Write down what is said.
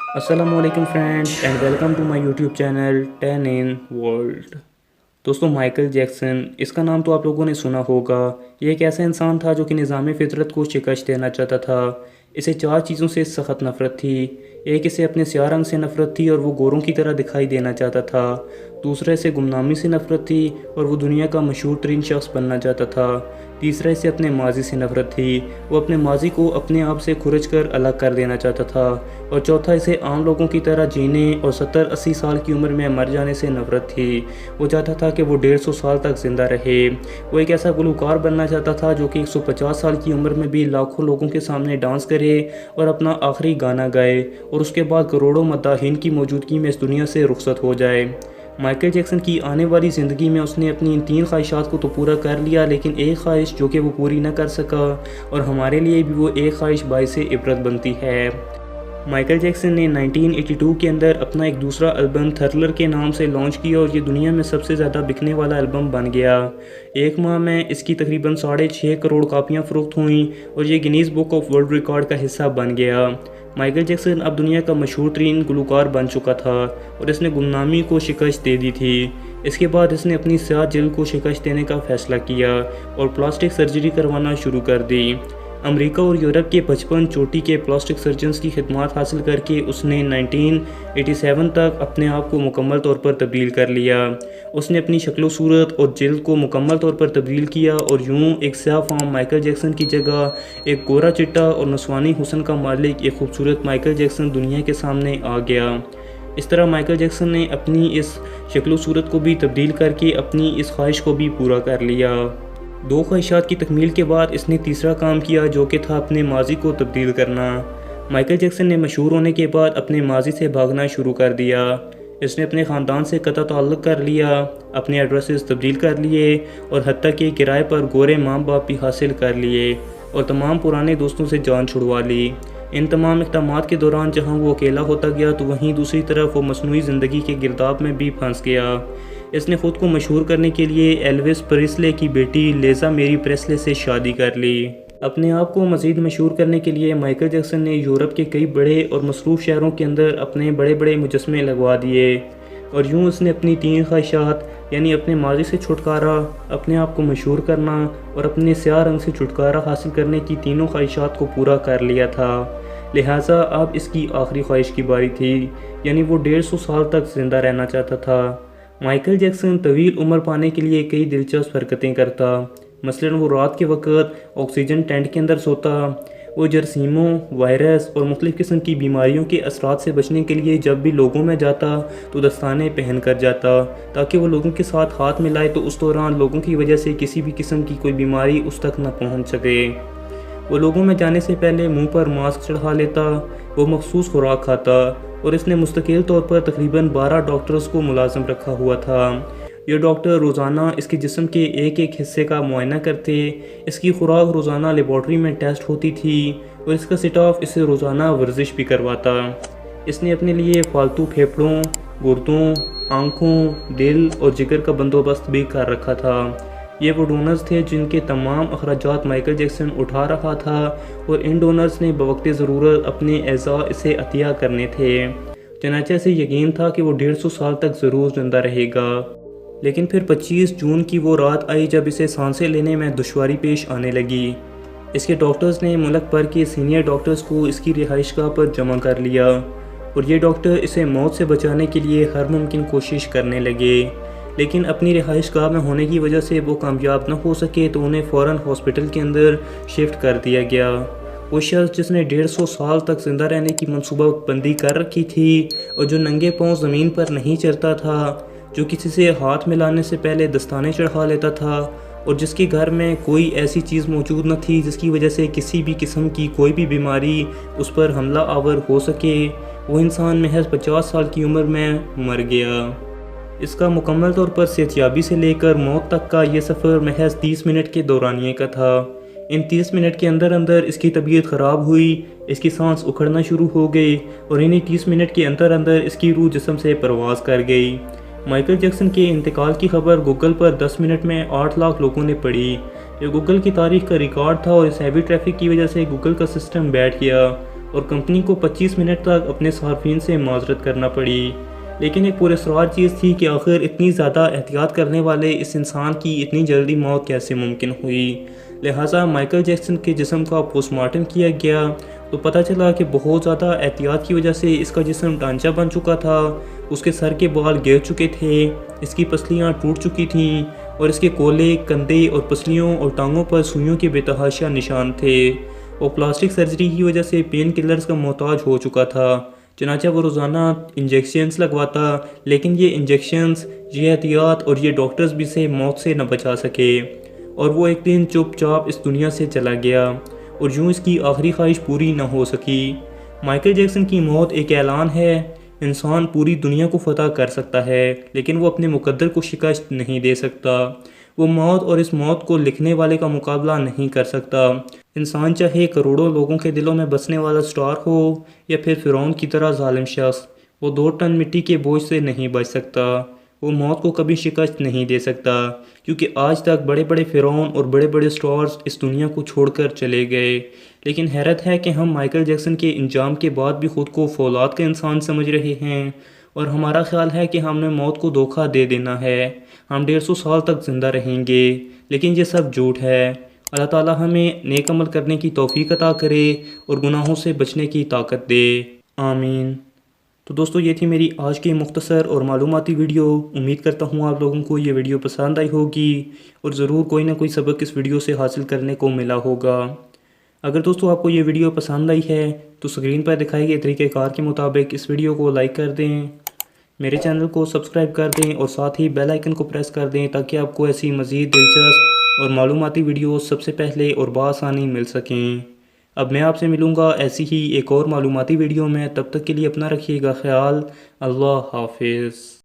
السلام علیکم friends and welcome to my YouTube channel 10 in world. دوستوں، مائیکل جیکسن، اس کا نام تو آپ لوگوں نے سنا ہوگا۔ یہ ایک ایسا انسان تھا جو کہ نظام فطرت کو شکست دینا چاہتا تھا۔ اسے 4 چیزوں سے سخت نفرت تھی۔ ایک، اسے اپنے سیاہ رنگ سے نفرت تھی اور وہ گوروں کی طرح دکھائی دینا چاہتا تھا۔ دوسرا، اسے گمنامی سے نفرت تھی اور وہ دنیا کا مشہور ترین شخص بننا چاہتا تھا۔ تیسرا، اسے اپنے ماضی سے نفرت تھی، وہ اپنے ماضی کو اپنے آپ سے کھرچ کر الگ کر دینا چاہتا تھا۔ اور چوتھا، اسے عام لوگوں کی طرح جینے اور 70-80 سال کی عمر میں مر جانے سے نفرت تھی۔ وہ چاہتا تھا کہ وہ 150 سال تک زندہ رہے۔ وہ ایک ایسا گلوکار بننا چاہتا تھا جو کہ 150 سال کی عمر میں بھی لاکھوں لوگوں کے سامنے ڈانس کرے اور اپنا آخری گانا گائے اور اس کے بعد کروڑوں مداحین کی موجودگی میں اس دنیا سے رخصت ہو جائے۔ مائیکل جیکسن کی آنے والی زندگی میں اس نے اپنی ان 3 خواہشات کو تو پورا کر لیا، لیکن ایک خواہش جو کہ وہ پوری نہ کر سکا، اور ہمارے لیے بھی وہ ایک خواہش باعث عبرت بنتی ہے۔ مائیکل جیکسن نے 1982 کے اندر اپنا ایک دوسرا البم تھرلر کے نام سے لانچ کیا اور یہ دنیا میں سب سے زیادہ بکنے والا البم بن گیا۔ ایک ماہ میں اس کی تقریباً 6.5 کروڑ کاپیاں فروخت ہوئیں اور یہ Guinness book of world record کا حصہ بن گیا۔ مائیکل جیکسن اب دنیا کا مشہور ترین گلوکار بن چکا تھا اور اس نے گمنامی کو شکست دے دی تھی۔ اس کے بعد اس نے اپنی سیاہ جلد کو شکست دینے کا فیصلہ کیا اور پلاسٹک سرجری کروانا شروع کر دی۔ امریکہ اور یورپ کے 55 چوٹی کے پلاسٹک سرجنز کی خدمات حاصل کر کے اس نے 1987 تک اپنے آپ کو مکمل طور پر تبدیل کر لیا۔ اس نے اپنی شکل و صورت اور جلد کو مکمل طور پر تبدیل کیا اور یوں ایک سیاہ فام مائیکل جیکسن کی جگہ ایک گورا چٹا اور نسوانی حسن کا مالک ایک خوبصورت مائیکل جیکسن دنیا کے سامنے آ گیا۔ اس طرح مائیکل جیکسن نے اپنی اس شکل و صورت کو بھی تبدیل کر کے اپنی اس خواہش کو بھی پورا کر لیا۔ 2 خواہشات کی تکمیل کے بعد اس نے تیسرا کام کیا جو کہ تھا اپنے ماضی کو تبدیل کرنا۔ مائیکل جیکسن نے مشہور ہونے کے بعد اپنے ماضی سے بھاگنا شروع کر دیا۔ اس نے اپنے خاندان سے قطع تعلق کر لیا، اپنے ایڈریسز تبدیل کر لیے اور حتیٰ کہ کرائے پر گورے ماں باپ بھی حاصل کر لیے اور تمام پرانے دوستوں سے جان چھڑوا لی۔ ان تمام اقدامات کے دوران جہاں وہ اکیلا ہوتا گیا تو وہیں دوسری طرف وہ مصنوعی زندگی کے گرداب میں بھی پھنس گیا۔ اس نے خود کو مشہور کرنے کے لیے ایلوس پریسلے کی بیٹی لیزا میری پریسلے سے شادی کر لی۔ اپنے آپ کو مزید مشہور کرنے کے لیے مائیکل جیکسن نے یورپ کے کئی بڑے اور مصروف شہروں کے اندر اپنے بڑے بڑے مجسمے لگوا دیے اور یوں اس نے اپنی 3 خواہشات یعنی اپنے ماضی سے چھٹکارا، اپنے آپ کو مشہور کرنا اور اپنے سیاہ رنگ سے چھٹکارا حاصل کرنے کی تینوں خواہشات کو پورا کر لیا تھا۔ لہٰذا اب اس کی آخری خواہش کی باری تھی، یعنی وہ 150 سال تک زندہ رہنا چاہتا تھا۔ مائیکل جیکسن طویل عمر پانے کے لیے کئی دلچسپ حرکتیں کرتا۔ مثلاً وہ رات کے وقت آکسیجن ٹینٹ کے اندر سوتا۔ وہ جراثیموں، وائرس اور مختلف قسم کی بیماریوں کے اثرات سے بچنے کے لیے جب بھی لوگوں میں جاتا تو دستانے پہن کر جاتا تاکہ وہ لوگوں کے ساتھ ہاتھ ملائے تو اس دوران لوگوں کی وجہ سے کسی بھی قسم کی کوئی بیماری اس تک نہ پہنچ سکے۔ وہ لوگوں میں جانے سے پہلے منہ پر ماسک چڑھا لیتا، وہ مخصوص خوراک کھاتا اور اس نے مستقل طور پر تقریباً 12 ڈاکٹرز کو ملازم رکھا ہوا تھا۔ یہ ڈاکٹر روزانہ اس کے جسم کے ایک ایک حصے کا معائنہ کرتے، اس کی خوراک روزانہ لیبارٹری میں ٹیسٹ ہوتی تھی اور اس کا سٹاف اسے روزانہ ورزش بھی کرواتا۔ اس نے اپنے لیے فالتو پھیپھڑوں، گردوں، آنکھوں، دل اور جگر کا بندوبست بھی کر رکھا تھا۔ یہ وہ ڈونرز تھے جن کے تمام اخراجات مائیکل جیکسن اٹھا رہا تھا اور ان ڈونرز نے بوقت ضرورت اپنے اعضاء اسے عطیہ کرنے تھے۔ چنانچہ اسے یقین تھا کہ وہ 150 سال تک ضرور زندہ رہے گا۔ لیکن پھر 25 جون کی وہ رات آئی جب اسے سانسیں لینے میں دشواری پیش آنے لگی۔ اس کے ڈاکٹرز نے ملک بھر کے سینئر ڈاکٹرز کو اس کی رہائش گاہ پر جمع کر لیا اور یہ ڈاکٹر اسے موت سے بچانے کے لیے ہر ممکن کوشش کرنے لگے، لیکن اپنی رہائش گاہ میں ہونے کی وجہ سے وہ کامیاب نہ ہو سکے تو انہیں فوراً ہاسپٹل کے اندر شفٹ کر دیا گیا۔ وہ شخص جس نے 150 سال تک زندہ رہنے کی منصوبہ بندی کر رکھی تھی اور جو ننگے پاؤں زمین پر نہیں چلتا تھا، جو کسی سے ہاتھ ملانے سے پہلے دستانے چڑھا لیتا تھا اور جس کے گھر میں کوئی ایسی چیز موجود نہ تھی جس کی وجہ سے کسی بھی قسم کی کوئی بھی بیماری اس پر حملہ آور ہو سکے، وہ انسان محض 50 سال کی عمر میں مر گیا۔ اس کا مکمل طور پر صحت یابی سے لے کر موت تک کا یہ سفر محض 30 منٹ کے دورانیے کا تھا۔ ان 30 منٹ کے اندر اندر اس کی طبیعت خراب ہوئی، اس کی سانس اکھڑنا شروع ہو گئی اور انہی 30 منٹ کے اندر اندر اس کی روح جسم سے پرواز کر گئی۔ مائیکل جیکسن کے انتقال کی خبر گوگل پر 10 منٹ میں 8 لاکھ لوگوں نے پڑھی۔ یہ گوگل کی تاریخ کا ریکارڈ تھا اور اس ہیوی ٹریفک کی وجہ سے گوگل کا سسٹم بیٹھ گیا اور کمپنی کو 25 منٹ تک اپنے صارفین سے معذرت کرنا پڑی۔ لیکن ایک پراسرار چیز تھی کہ آخر اتنی زیادہ احتیاط کرنے والے اس انسان کی اتنی جلدی موت کیسے ممکن ہوئی۔ لہٰذا مائیکل جیکسن کے جسم کا پوسٹ مارٹم کیا گیا تو پتہ چلا کہ بہت زیادہ احتیاط کی وجہ سے اس کا جسم ڈھانچہ بن چکا تھا، اس کے سر کے بال گر چکے تھے، اس کی پسلیاں ٹوٹ چکی تھیں اور اس کے کولے، کندھے اور پسلیوں اور ٹانگوں پر سوئیوں کے بے تحاشا نشان تھے۔ وہ پلاسٹک سرجری کی وجہ سے پین کلرز کا محتاج ہو چکا تھا، چنانچہ وہ روزانہ انجیکشنز لگواتا، لیکن یہ انجیکشنز، یہ احتیاط اور یہ ڈاکٹرز بھی سے موت سے نہ بچا سکے، اور وہ ایک دن چپ چاپ اس دنیا سے چلا گیا اور یوں اس کی آخری خواہش پوری نہ ہو سکی۔ مائیکل جیکسن کی موت ایک اعلان ہے، انسان پوری دنیا کو فتح کر سکتا ہے لیکن وہ اپنے مقدر کو شکست نہیں دے سکتا۔ وہ موت اور اس موت کو لکھنے والے کا مقابلہ نہیں کر سکتا۔ انسان چاہے کروڑوں لوگوں کے دلوں میں بسنے والا سٹار ہو یا پھر فرعون کی طرح ظالم شخص، وہ 2 ٹن مٹی کے بوجھ سے نہیں بچ سکتا۔ وہ موت کو کبھی شکست نہیں دے سکتا، کیونکہ آج تک بڑے بڑے فرعون اور بڑے بڑے سٹارز اس دنیا کو چھوڑ کر چلے گئے۔ لیکن حیرت ہے کہ ہم مائیکل جیکسن کے انجام کے بعد بھی خود کو فولاد کا انسان سمجھ رہے ہیں، اور ہمارا خیال ہے کہ ہم نے موت کو دھوکہ دے دینا ہے، ہم 150 سال تک زندہ رہیں گے، لیکن یہ سب جھوٹ ہے۔ اللہ تعالیٰ ہمیں نیک عمل کرنے کی توفیق عطا کرے اور گناہوں سے بچنے کی طاقت دے، آمین۔ تو دوستو یہ تھی میری آج کی مختصر اور معلوماتی ویڈیو۔ امید کرتا ہوں آپ لوگوں کو یہ ویڈیو پسند آئی ہوگی اور ضرور کوئی نہ کوئی سبق اس ویڈیو سے حاصل کرنے کو ملا ہوگا۔ اگر دوستو آپ کو یہ ویڈیو پسند آئی ہے تو اسکرین پر دکھائے گئے طریقہ کار کے مطابق اس ویڈیو کو لائک کر دیں، میرے چینل کو سبسکرائب کر دیں اور ساتھ ہی بیل آئیکن کو پریس کر دیں تاکہ آپ کو ایسی مزید دلچسپ اور معلوماتی ویڈیوز سب سے پہلے اور بآسانی مل سکیں۔ اب میں آپ سے ملوں گا ایسی ہی ایک اور معلوماتی ویڈیو میں، تب تک کے لیے اپنا رکھیے گا خیال۔ اللہ حافظ۔